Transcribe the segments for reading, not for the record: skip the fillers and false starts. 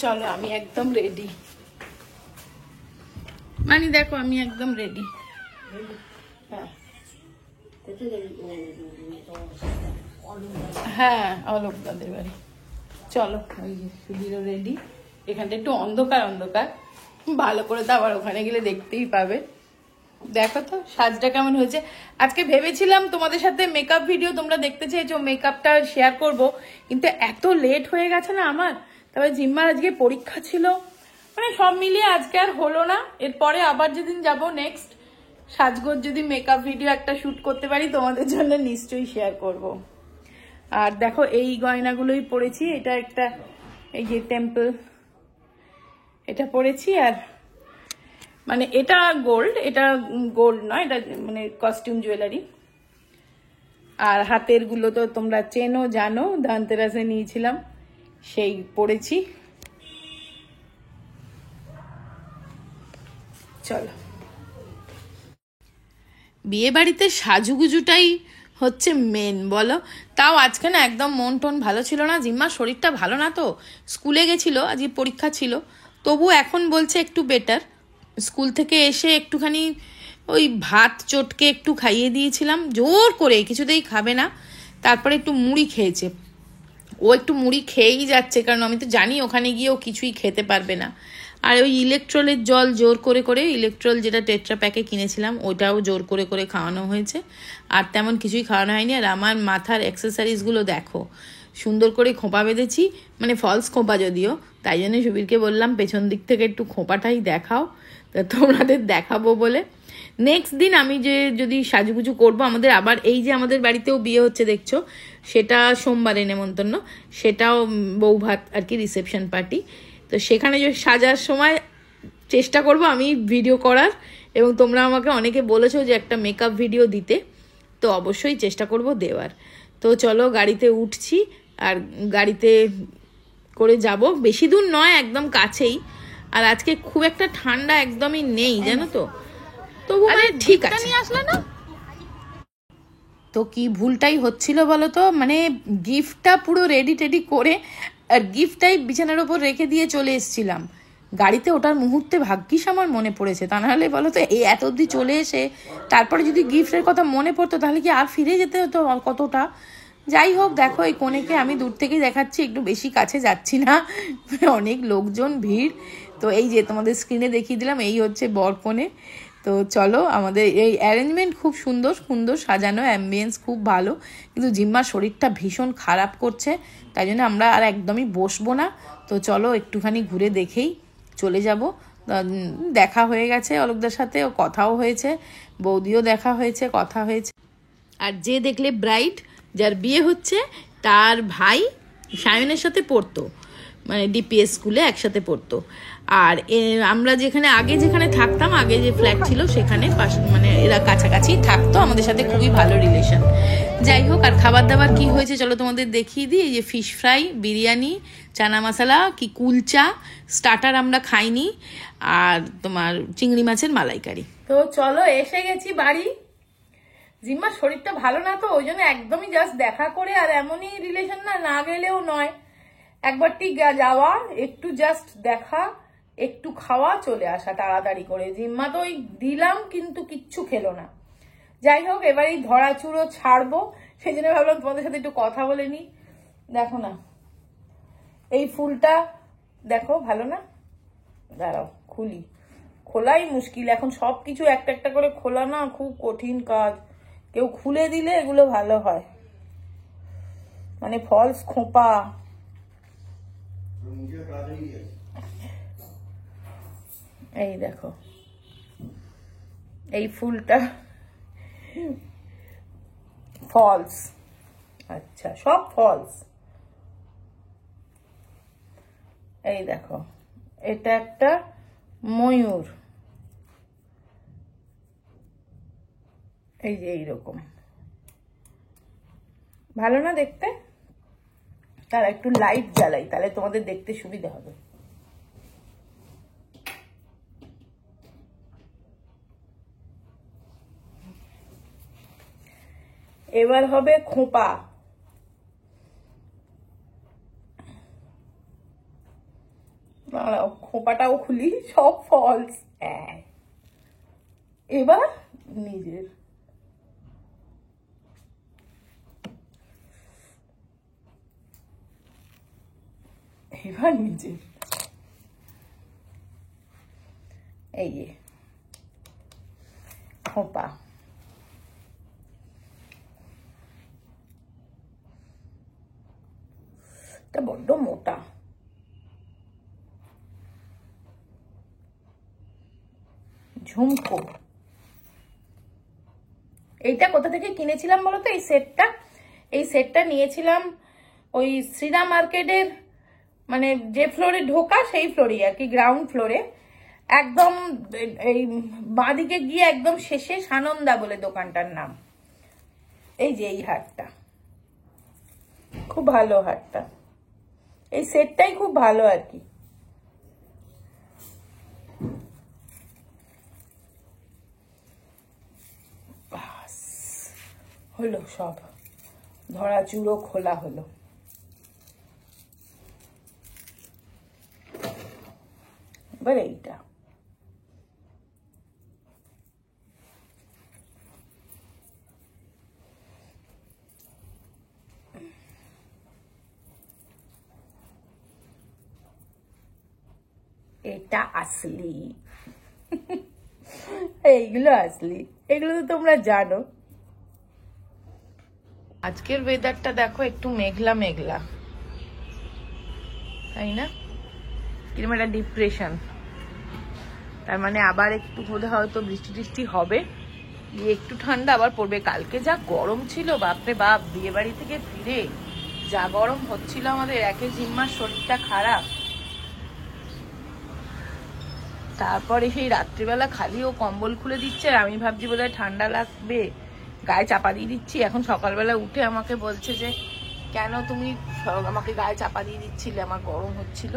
চলো আমি একদম রেডি, মানে দেখো আমি একদম রেডি। হ্যাঁ অলোক দাদের বাড়ি। চলো ওই যে সুধীরও রেডি। এখানটা একটু অন্ধকার অন্ধকার, ভালো করে তো আবার ওখানে গেলে দেখতেই পাবে। দেখো তো সাজটা কেমন হয়েছে। আজকে ভেবেছিলাম তোমাদের সাথে মেকআপ ভিডিও তোমরা দেখতে চেয়েছো, মেকআপটা শেয়ার করব, কিন্তু এত লেট হয়ে গেছে না আমার। তবে জিম্মার আজকে পরীক্ষা ছিল, মানে সব মিলিয়ে আজকে আর হলো না। এরপরে আবার যেদিন যাব নেক্সট সাজগোজ যদি মেকআপ ভিডিও একটা শুট করতে পারি তোমাদের জন্য নিশ্চয়ই শেয়ার করব। আর দেখো এই গয়নাগুলোই পরেছি, এটা একটা এই যে টেম্পল এটা পরেছি, আর মানে এটা গোল্ড, এটা গোল্ড নয়, এটা মানে কস্টিউম জুয়েলারি। আর হাতের গুলো তো তোমরা চেনো জানো, ধনতেরাসে নিয়েছিলাম সেই পরেছি। চলো বিয়ে বাড়িতে সাজুগুজুটাই হচ্ছে মেন বলো। তাও আজকে না একদম মন টন ভালো ছিল না, জিম্মার শরীরটা ভালো না তো, স্কুলে গেছিল আজকে পরীক্ষা ছিল, তবু এখন বলছে একটু বেটার। স্কুল থেকে এসে একটুখানি ওই ভাত চটকে একটু খাইয়ে দিয়েছিলাম জোর করে, কিছুতেই খাবে না। তারপরে একটু মুড়ি খেয়েছে, ও একটু মুড়ি খেয়েই যাচ্ছে, কারণ আমি তো জানি ওখানে গিয়ে ও কিছুই খেতে পারবে না। আর ওই ইলেকট্রলের জল জোর করে করে, ইলেকট্রল যেটা টেট্রা প্যাকে কিনেছিলাম ওটাও জোর করে করে খাওয়ানো হয়েছে, আর তেমন কিছুই খাওয়ানো হয়নি। আর আমার মাথার অ্যাক্সেসারিজগুলো দেখো, সুন্দর করে খোঁপা বেঁধেছি, মানে ফলস খোঁপা যদিও, তাই জন্য সুবীরকে বললাম পেছন দিক থেকে একটু খোঁপাটাই দেখাও, তা তোমাদের দেখাবো বলে। নেক্সট দিন আমি যে যদি সাজুগুজু করব, আমাদের আবার এই যে আমাদের বাড়িতেও বিয়ে হচ্ছে দেখছো, সেটা সোমবারে নেমন্তন্ন, সেটাও বউ ভাত আর কি, রিসেপশন পার্টি। তো সেখানে যে সাজার সময় চেষ্টা করব আমি ভিডিও করার, এবং তোমরা আমাকে অনেকে বলেছো যে একটা মেকআপ ভিডিও দিতে, তো অবশ্যই চেষ্টা করব দেওয়ার। তো চলো গাড়িতে উঠছি, আর গাড়িতে করে যাব, বেশি দূর নয় একদম কাছেই। আর আজকে খুব একটা ঠান্ডা একদমই নেই জানো তো, তবু মানে ঠিক আছে। নিয়ে আসলে না তো কি ভুলটাই হচ্ছিল বলো তো, মানে গিফটটা পুরো রেডি টেডি করে আর গিফটটাই বিছানার ওপর রেখে দিয়ে চলে এসেছিলাম। গাড়িতে ওটার মুহূর্তে ভাগ্যিস আমার মনে পড়েছে, তা নাহলে বলো তো এই এত অবধি চলে এসে তারপরে যদি গিফটের কথা মনে পড়তো তাহলে কি আর ফিরে যেতে হতো কতটা। যাই হোক দেখো এই কনেকে আমি দূর থেকেই দেখাচ্ছি, একটু বেশি কাছে যাচ্ছি না, অনেক লোকজন ভিড়। তো এই যে তোমাদের স্ক্রিনে দেখিয়ে দিলাম, এই হচ্ছে বর কনে। তো চলো আমাদের এই অ্যারেঞ্জমেন্ট খুব সুন্দর সুন্দর সাজানো, অ্যাম্বিয়েন্স খুব ভালো, কিন্তু জিম্মার শরীরটা ভীষণ খারাপ করছে, তাই জন্য আমরা আর একদমই বসবো না। তো চলো একটুখানি ঘুরে দেখেই চলে যাব। দেখা হয়ে গেছে অলোকদার সাথে, ও কথাও হয়েছে, বৌদিও দেখা হয়েছে, কথা হয়েছে। আর যে দেখলে ব্রাইড, যার বিয়ে হচ্ছে, তার ভাই সায়নের সাথে পড়তো, মানে ডিপিএস স্কুলে একসাথে পড়তো। আর আমরা যেখানে আগে যেখানে থাকতাম, আগে যে ফ্ল্যাট ছিল সেখানে মানে এরা কাছাকাছি থাকতো, আমাদের সাথে খুবই ভালো রিলেশন। যাই হোক, আর খাবার দাবার কি হয়েছে চলো তোমাদের দেখিয়ে দিই। এই যে ফিশ ফ্রাই, বিরিয়ানি, চানা মশলা, কি কুলচা, স্টার্টার আমরা খাইনি, আর তোমার চিংড়ি মাছের মালাইকারি। তো চলো এসে গেছি বাড়ি। জিম্মার শরীরটা ভালো না তো, ওই জন্য একদমই জাস্ট দেখা করে, আর এমনই রিলেশন না, না গেলেও নয়, একবারটি যাওয়া, একটু জাস্ট দেখা, একটু খাওয়া, চলে আসা তাড়াতাড়ি করে। জিম্মা তো ওই দিলাম কিন্তু কিচ্ছু খেলো না। যাই হোক এবার এই ধরা চুরো ছাড়বো, সেই জন্য ভাবলাম তোমাদের সাথে একটু কথা বলে নি। দেখো না এই ফুলটা, দেখো ভালো না, দাঁড়াও খুলি, খোলাই মুশকিল এখন, সবকিছু একটা একটা করে খোলা না খুব কঠিন কাজ, কেউ খুলে দিলে এগুলো ভালো হয়, মানে ফলস খোঁপা। এই দেখো এই ফুলটা ফলস, আচ্ছা সব ফলস। এই দেখো এটা একটা ময়ূর, এই যে এইরকম, ভালো না দেখতে। তার একটু লাইট জ্বালাই তাহলে তোমাদের দেখতে সুবিধা হবে। এবার হবে খোঁপা, দাঁড়াও খোপাটাও খুলি, সব ফলস। এবার নিজের এই খোপা। এটা বড্ড মোটা। ঝুমকো, এইটা কোথা থেকে কিনেছিলাম বলো তো? এই সেটটা নিয়েছিলাম ওই শ্রীরাম মার্কেটের, মানে যে ফ্লোরে ঢোকা সেই ফ্লোরে আর কি, গ্রাউন্ড ফ্লোরে একদম এই বাঁদিকে গিয়ে একদম শেষে সানন্দা বলে দোকানটার নাম। এই যে এই হারটা খুব ভালো, হারটা এই সেটটাই খুব ভালো আর কি। হলো, সব ধরা চুড়ো খোলা হলো। এবার এইটা এটা আসলি এইগুলো আসলি, এগুলো তো তোমরা জানো। আজকের ওয়েদারটা দেখো, একটু মেঘলা মেঘলা, তাই না? কিরকম একটা ডিপ্রেশন। তার মানে আবার একটু বোধহয় হয়তো বৃষ্টি টিষ্টি হবে, গিয়ে একটু ঠান্ডা আবার পড়বে। কালকে যা গরম ছিল, বাপরে বাপ, বিয়ে বাড়ি থেকে ফিরে যা গরম হচ্ছিল আমাদের। একে জিম্মার শরীরটা খারাপ, তারপরে সেই রাত্রিবেলা খালি ও কম্বল খুলে দিচ্ছে, আর আমি ভাবছি বোধহয় ঠান্ডা লাগবে, গায়ে চাপা দিয়ে দিচ্ছি। এখন সকালবেলা উঠে আমাকে বলছে যে কেন তুমি আমাকে গায়ে চাপা দিয়ে দিচ্ছিলে, আমার গরম হচ্ছিল।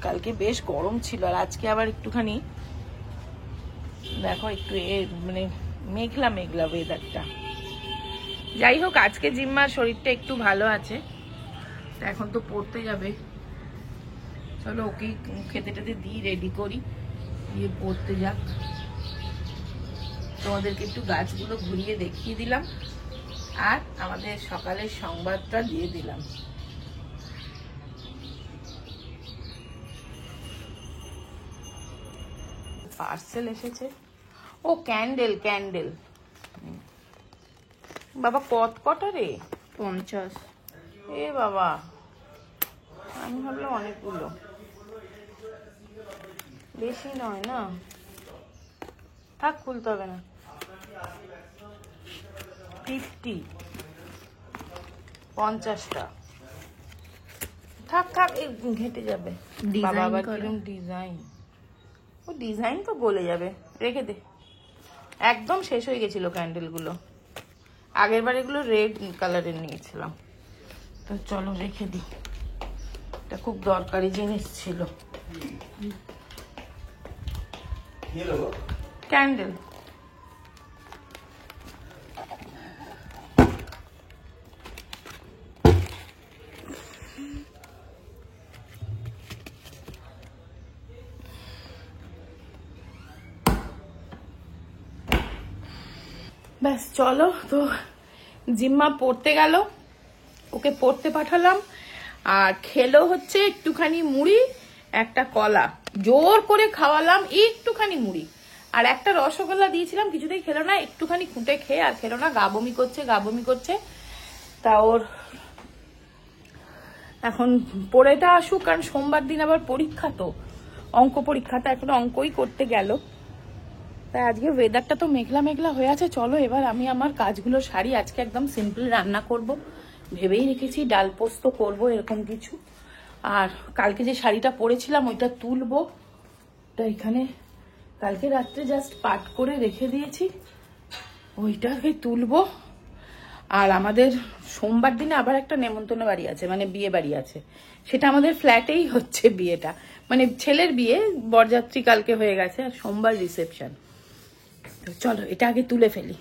কালকে বেশ গরম ছিল, আর আজকে আবার একটুখানি দেখো একটু মানে মেঘলা মেঘলা ওয়েদারটা। যাই হোক, আজকে জিম্মার শরীরটা একটু ভালো আছে, এখন তো পড়তে যাবে। চলো ওকে খেতে টেতে দিই, রেডি করি, দিয়ে পড়তে যাক। তোমাদেরকে একটু গাছগুলো ঘুরিয়ে দেখিয়ে দিলাম, আর আমাদের সকালের সংবাদটা দিয়ে দিলাম। পার্সেল এসেছে, ও ক্যান্ডেল, ক্যান্ডেল। বাবা কটা রে? 50। এ বাবা, আমি ভাবলাম অনেকগুলো, বেশি নয় না, থাক খুলতে হবে না। 50টা, থাক থাক, ঘেটে যাবে। বাবা আবার কিরকম ডিজাইন, ও ডিজাইন তো গলে যাবে, রেখে দে। একদম শেষ হয়ে গেছিল ক্যান্ডেলগুলো, আগের বার এগুলো রেড কালারের নিয়েছিলাম। তো চলো রেখে দিই, এটা খুব দরকারি জিনিস ছিল। ক্যান্ডেল, ব্যাস চলো। তো জিম্মা পড়তে গেল, ওকে পড়তে পাঠালাম, আর খেলো হচ্ছে একটুখানি মুড়ি, একটা কলা, জোর করে খাওয়ালাম একটুখানি মুড়ি, আর একটা রসগোল্লা দিয়েছিলাম, কিছুতেই খেলো না, একটুখানি খুঁটে খেয়ে আর খেলো না, গা বমি করছে গা বমি করছে। তা ওর এখন পড়েটা আসুক, কারণ সোমবার দিন আবার পরীক্ষা, তো অঙ্ক পরীক্ষা, তা এখন অঙ্কই করতে গেল। তাই আজকে ওয়েদারটা তো মেঘলা মেঘলা হয়ে আছে। চলো এবার আমি আমার কাজগুলো সারি। আজকে একদম সিম্পল রান্না করব, ভেবেই রেখেছি ডাল পোস্ত করবো, এরকম কিছু। আর কালকে যে শাড়িটা পরেছিলাম ওইটা তুলবো, ওটা এখানে কালকে রাত্রে জাস্ট পাট করে রেখে দিয়েছি, ওইটাকে তুলবো। আর আমাদের সোমবার দিনে আবার একটা নেমন্তন্ন বাড়ি আছে, মানে বিয়ে বাড়ি আছে, সেটা আমাদের ফ্ল্যাটেই হচ্ছে বিয়েটা, মানে ছেলের বিয়ে, বরযাত্রী কালকে হয়ে গেছে, আর সোমবার রিসেপশন। তো চলো এটা আগে তুলে ফেলি।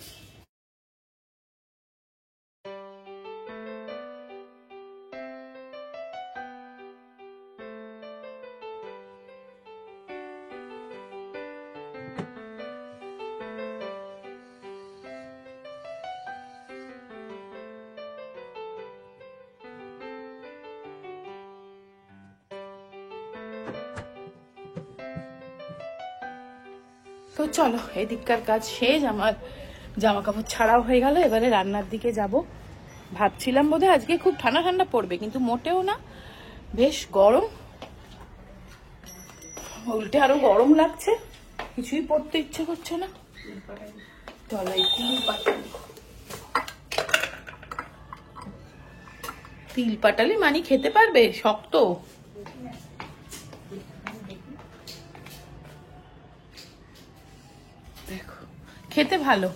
তো চলো, এদিককার কাজ শেষ, আমার জামা কাপড় ছাড়াও হয়ে গেল। এবারে রান্নার দিকে যাব। ভাবছিলাম বোধহয় আজকে খুব ঠান্ডা ঠান্ডা পড়বে, কিন্তু মোটেও না, বেশ গরম, উল্টে আরো গরম লাগছে, কিছুই পড়তে ইচ্ছে করছে না। চলো, তিল পাটালি মানি খেতে পারবে? শক্ত। দেখো, খেতে ভালো।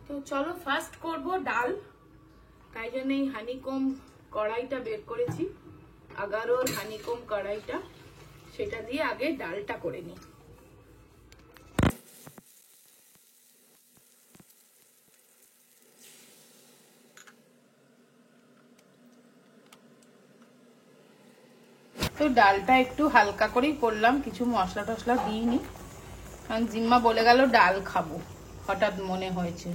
তো চলো, ফার্স্ট করব ডাল। তাই জন্য এই হানিকম কড়াইটা বের করেছি, আগারোর হানিকম কড়াইটা, সেটা দিয়ে আগে ডালটা করে নিই। তো ডালটা একটু হালকা করেই করলাম, কিছু মশলা টশলা দিইনি, কারণ জিম্মা বলে গেল ডাল খাবো, হঠাৎ মনে হয়েছে,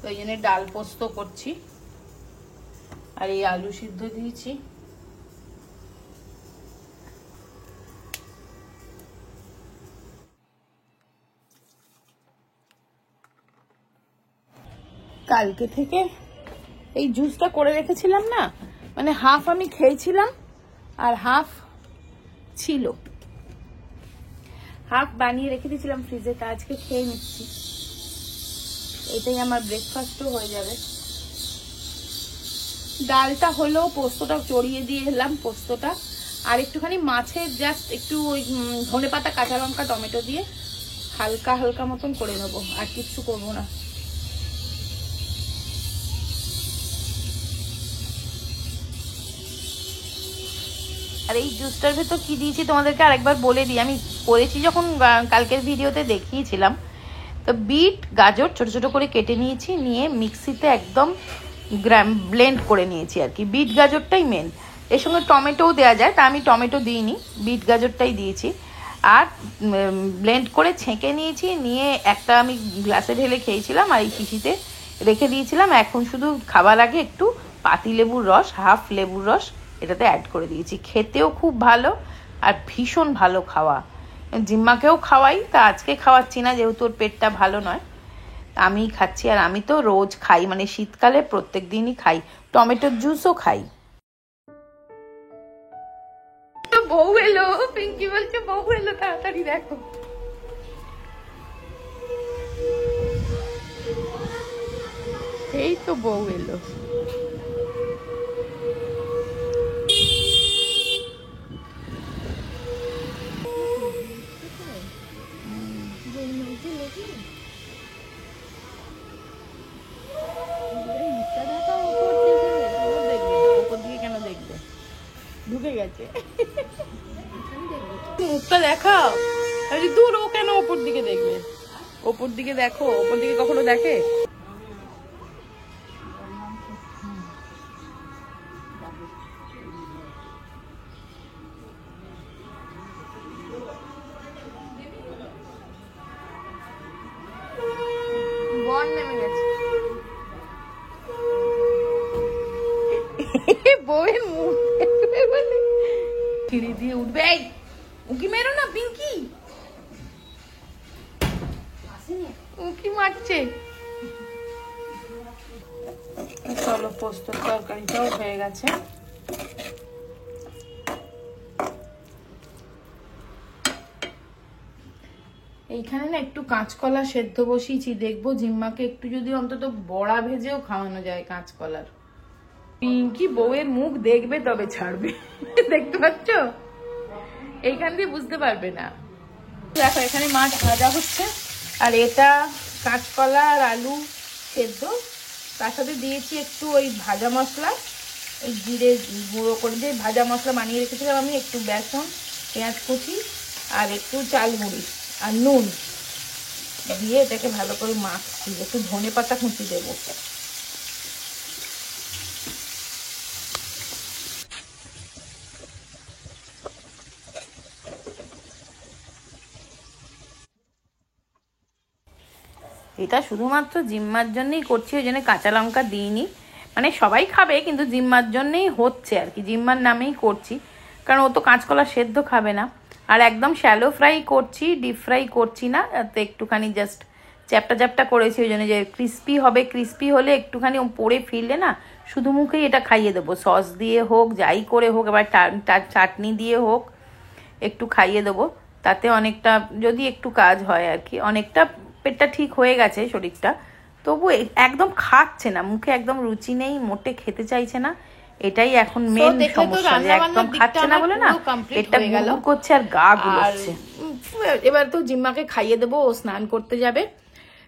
তো এই জন্য ডাল পোস্ত করছি। আর এই আলু সিদ্ধ দিয়েছি। কালকে থেকে এই জুসটা করে রেখেছিলাম না, মানে হাফ আমি খেয়েছিলাম আর হাফ ছিল, হাফ বানিয়ে রেখে দিয়েছিলাম ফ্রিজে, তা আজকে খেয়ে নিচ্ছি। এটাই আমার ব্রেকফাস্টও হয়ে যাবে। ডালটা হলো, পোস্তটা চড়িয়ে দিয়ে এলাম, পোস্তটা আর একটুখানি মাছের জাস্ট একটু ওই ধনেপাতা, কাঁচা লঙ্কা, টমেটো দিয়ে হালকা হালকা মতন করে নেবো, আর কিচ্ছু করবো না। আর এই জুসটার ভেতর কি দিয়েছি তোমাদেরকে আরেকবার বলে দিই, আমি করেছি যখন কালকের ভিডিওতে দেখিয়েছিলাম। তো বিট গাজর ছোট ছোট করে কেটে নিয়েছি, নিয়ে মিক্সিতে একদম ব্লেন্ড করে নিয়েছি আর কি। বিট গাজরটাই মেন, এর সঙ্গে টমেটোও দেওয়া যায়, তা আমি টমেটো দিইনি, বিট গাজরটাই দিয়েছি। আর ব্লেন্ড করে ছেঁকে নিয়েছি, নিয়ে একটা আমি গ্লাসে ঢেলে খেয়েছিলাম, আর এই শিশিতে রেখে দিয়েছিলাম। এখন শুধু খাবার আগে একটু পাতি লেবুর রস, হাফ লেবুর রস এটাতে অ্যাড করে দিয়েছি। খেতেও খুব ভালো আর ভীষণ ভালো খাওয়া। জিম্মাকেও খাওয়াই, তা আজকে খাওয়াচ্ছি না যেহেতু ওর পেটটা ভালো নয়, আমিই খাচ্ছি। আর আমি তো রোজ খাই, মানে শীতকালে প্রত্যেক দিনই খাই, টমেটোর জুসও খাই। বউ এলো, পিঙ্কি বলছে বউ এলো, তাড়াতাড়ি দেখো। এই তো বউ এলো। ঢুকে গেছে, মুখটা দেখাও। দূর, ও কেন ওপর দিকে দেখবে? ওপর দিকে দেখো, ওপর দিকে কখনো দেখে? বন নেমে গেছে, বউয়ের মুখ সিঁড়ি দিয়ে উঠবে। এই উকি মেরো না পিঙ্কি, উকি মারছে। চলো, পোস্তর তরকারিটাও হয়ে গেছে। এইখানে না একটু কাঁচকলা সেদ্ধ বসিয়েছি, দেখবো জিম্মাকে একটু যদি অন্তত বড়া ভেজেও খাওয়ানো যায় কাঁচকলার। পিঙ্কি বউয়ের মুখ দেখবে তবে ছাড়বে, দেখতে পাচ্ছ? এইখান দিয়ে বুঝতে পারবে না। দেখো, এখানে মাছ ভাজা হচ্ছে, আর এটা কাঁচকলা আর আলু সেদ্ধ, তার সাথে দিয়েছি একটু ওই ভাজা মশলা, ওই জিরে গুঁড়ো করে দিয়ে ভাজা মশলা বানিয়ে রেখেছিলাম আমি, একটু বেসন, পেঁয়াজ কুচি আর একটু চাল গুঁড়ি আর নুন, দিয়ে এটাকে ভালো করে মাখছি, একটু ধনে পাতা কুচি দেবো। এটা শুধুমাত্র জিম্মার জন্যই করছি, ওই জন্য কাঁচা লঙ্কা দিইনি, মানে সবাই খাবে কিন্তু জিম্মার জন্যই হচ্ছে আর কি, জিম্মার নামেই করছি, কারণ ও তো কাঁচকলা সেদ্ধ খাবে না। আর একদম শ্যালো ফ্রাই করছি, ডিপ ফ্রাই করছি না, তো একটুখানি জাস্ট চ্যাপটা চ্যাপটা করেছি, ওই জন্য যে ক্রিস্পি হবে, ক্রিস্পি হলে একটুখানি পরে ফিরলে না শুধু মুখেই এটা খাইয়ে দেবো, সস দিয়ে হোক যাই করে হোক, এবার চাটনি দিয়ে হোক একটু খাইয়ে দেবো, তাতে অনেকটা যদি একটু কাজ হয় আর কি, অনেকটা পেটটা ঠিক হয়ে গেছে শরীরটা, তবু একদম খাচ্ছে না, মুখে একদম রুচি নেই, মোটে খেতে চাইছে না, এটাই এখন মেন সমস্যা, যে একদম খাচ্ছে না বলে না পেটটা গুড় করছে আর গা গুলোচ্ছে। এবার তো জিম্মাকে খাইয়ে দেবো, ও স্নান করতে যাবে,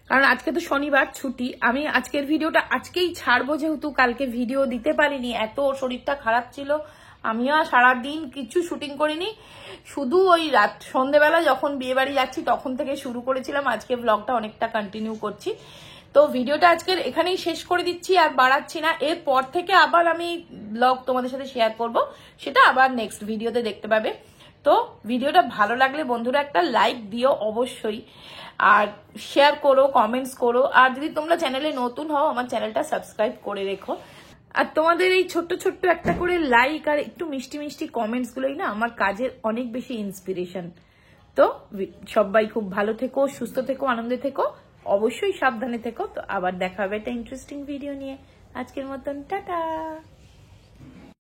কারণ আজকে তো শনিবার ছুটি। আমি আজকের ভিডিওটা আজকেই ছাড়বো, যেহেতু কালকে ভিডিও দিতে পারিনি, এত শরীরটা খারাপ ছিল, আমিও সারাদিন কিছু শুটিং করিনি, শুধু ওই রাত সন্ধেবেলা যখন বিয়ে বাড়ি যাচ্ছি তখন থেকে শুরু করেছিলাম, আজকে ব্লগটা অনেকটা কন্টিনিউ করছি। তো ভিডিওটা আজকের এখানেই শেষ করে দিচ্ছি, আর বাড়াচ্ছি না, এরপর থেকে আবার আমি ব্লগ তোমাদের সাথে শেয়ার করব, সেটা আবার নেক্সট ভিডিওতে দেখতে পাবে। তো ভিডিওটা ভালো লাগলে বন্ধুরা একটা লাইক দিও অবশ্যই, আর শেয়ার করো, কমেন্টস করো, আর যদি তোমরা চ্যানেলে নতুন হও আমার চ্যানেলটা সাবস্ক্রাইব করে রেখো। আর তোমাদের এই ছোট্ট ছোট্ট একটা করে লাইক আর একটু মিষ্টি মিষ্টি কমেন্টস গুলোই না আমার কাজের অনেক বেশি ইন্সপিরেশন। তো সবাই খুব ভালো থেকো, সুস্থ থেকো, আনন্দে থেকো, অবশ্যই সাবধানে থেকো। তো আবার দেখা হবে একটা ইন্টারেস্টিং ভিডিও নিয়ে, আজকের মতন টাটা।